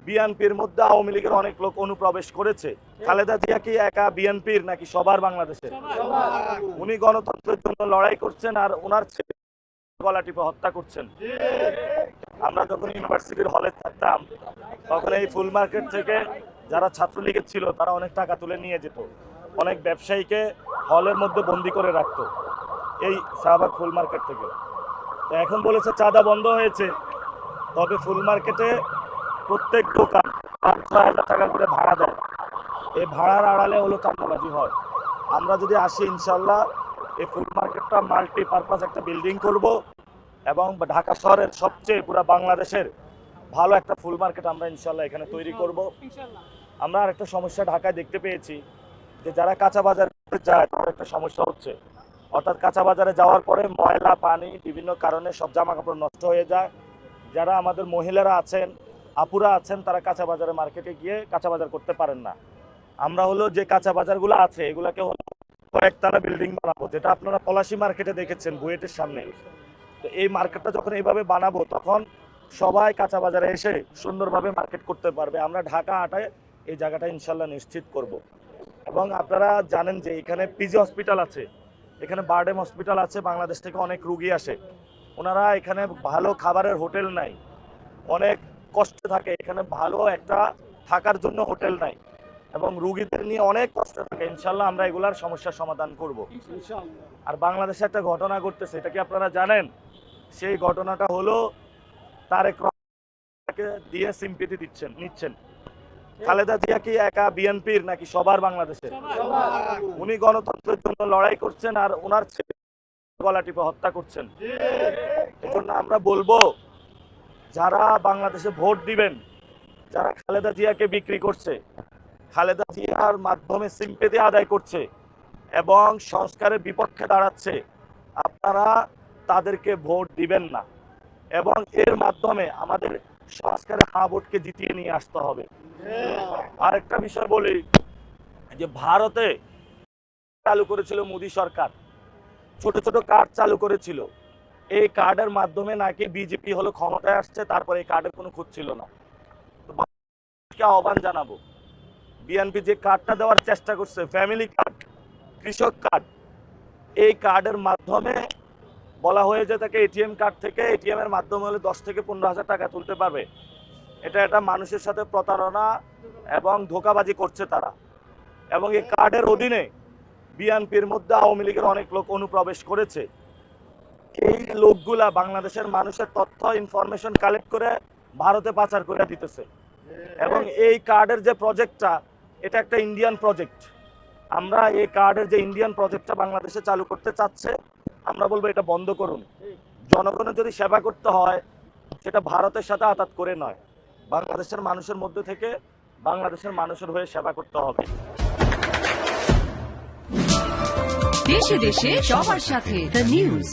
বিএনপির মধ্যে আওয়ামী লীগের অনেক লোক অনুপ্রবেশ করেছে। খালেদা জিয়া কি একা বিএনপির নাকি সবার বাংলাদেশের? উনি গণতন্ত্রের জন্য লড়াই করছেন আর ওনার ছেলে গলা টিপে হত্যা করছেন। আমরা যখন ইউনিভার্সিটির হলে থাকতাম তখন এই ফুল মার্কেট থেকে যারা ছাত্রলীগের ছিল তারা অনেক টাকা তুলে নিয়ে যেত, অনেক ব্যবসায়ীকে হলের মধ্যে বন্দি করে রাখতো এই শাহবাগ ফুল মার্কেট থেকে। তো এখন বলেছে চাঁদা বন্ধ হয়েছে, তবে ফুল মার্কেটে প্রত্যেক দোকান 5,000 টাকা করে ভাড়া দেয়। এই ভাড়ার আড়ালে হলো চাঁদাবাজি হয়। আমরা যদি আসি ইনশাল্লাহ এই ফুল মার্কেটটা মাল্টিপারপাস একটা বিল্ডিং করব এবং ঢাকা শহরের সবচেয়ে পুরো বাংলাদেশের ভালো একটা ফুল মার্কেট আমরা ইনশাল্লাহ এখানে তৈরি করব। আমরা আরেকটা সমস্যা ঢাকায় দেখতে পেয়েছি যে যারা কাঁচা বাজারে যায় তাদের একটা সমস্যা হচ্ছে, অর্থাৎ কাঁচা বাজারে যাওয়ার পরে ময়লা পানি বিভিন্ন কারণে সব জামা কাপড় নষ্ট হয়ে যায়। যারা আমাদের মহিলারা আছেন, আপুরা আছেন, তারা কাঁচা বাজারে মার্কেটে গিয়ে কাঁচা বাজার করতে পারেন না। আমরা হলো যে কাঁচা বাজারগুলো আছে এগুলাকে হলো কয়েকতলা বিল্ডিং বানাবো, যেটা আপনারা পলাশী মার্কেটে দেখেছেন বুয়েটের সামনে। তো এই মার্কেটটা যখন এইভাবে বানাবো তখন সবাই কাঁচা বাজারে এসে সুন্দরভাবে মার্কেট করতে পারবে। আমরা ঢাকা আটায় এই জায়গাটা ইনশাল্লাহ নিশ্চিত করব। এবং আপনারা জানেন যে এখানে পিজি হসপিটাল আছে, এখানে বারডেম হসপিটাল আছে, বাংলাদেশ থেকে অনেক রুগী আসে। ওনারা এখানে ভালো খাবারের হোটেল নাই, অনেক কষ্টে থাকে, এখানে ভালো একটা থাকার জন্য হোটেল নাই এবং রুগীদের নিয়ে অনেক কষ্ট থাকে। ইনশাল্লাহ আমরা এগুলার সমস্যার সমাধান করব। আর বাংলাদেশে একটা ঘটনা ঘটতেছে, এটা কি আপনারা জানেন? সেই ঘটনাটা হলো তারেক রহমানকে দিয়ে সিম্পিতি নিচ্ছেন। খালেদা জিয়া কি একা বিএনপির নাকি সবার বাংলাদেশের? উনি গণতন্ত্রের জন্য লড়াই করছেন আর ওনার ছেলে গলা টিপে হত্যা করছেন। এজন্য আমরা বলবো যারা বাংলাদেশে ভোট দিবেন, যারা খালেদা জিয়াকে বিক্রি করছে, খালেদা জিয়ার মাধ্যমে সিম্পেথি আদায় করছে এবং সংস্কারের বিপক্ষে দাঁড়াচ্ছে, আপনারা তাদেরকে ভোট দিবেন না এবং এর মাধ্যমে আমাদের সংস্কারের হা ভোটকে জিতিয়ে নিয়ে আসতে হবে। আর একটা বিষয় বলি যে ভারতে চালু করেছিল মোদী সরকার, ছোট ছোট কার্ড চালু করেছিল। এই কার্ডের মাধ্যমে নাকি বিজেপি হলো ক্ষমতায় আসছে, তারপরে এই কার্ডের কোনো খুঁজ ছিল না। তো আহ্বান জানাবো, বিএনপি যে কার্ডটা দেওয়ার চেষ্টা করছে ফ্যামিলি কার্ড, কৃষক কার্ড, এই কার্ডের মাধ্যমে বলা হয়ে যে তাকে এটিএম কার্ড থেকে এটিএম এর মাধ্যমে হলে 10 থেকে 15,000 টাকা তুলতে পারবে। এটা মানুষের সাথে প্রতারণা এবং ধোঁকাবাজি করছে তারা। এবং এই কার্ডের অধীনে বিএনপির মধ্যে আওয়ামী লীগের অনেক লোক অনুপ্রবেশ করেছে। এই লোকগুলা বাংলাদেশের মানুষের তথ্য ইনফরমেশন কালেক্ট করে ভারতে পাচার করে দিতেছে। এবং এই কার্ডের যে প্রজেক্টটা, এটা একটা ইন্ডিয়ান প্রজেক্ট। আমরা এই কার্ডের যে ইন্ডিয়ান প্রজেক্টটা বাংলাদেশে চালু করতে চাচ্ছে, আমরা বলবো এটা বন্ধ করুন। জনগণের যদি সেবা করতে হয় সেটা ভারতের সাথে আতাত করে নয়, বাংলাদেশের মানুষের মধ্যে থেকে বাংলাদেশের মানুষের হয়ে সেবা করতে হবে। দেশে দেশে সবার সাথে দ্য নিউজ।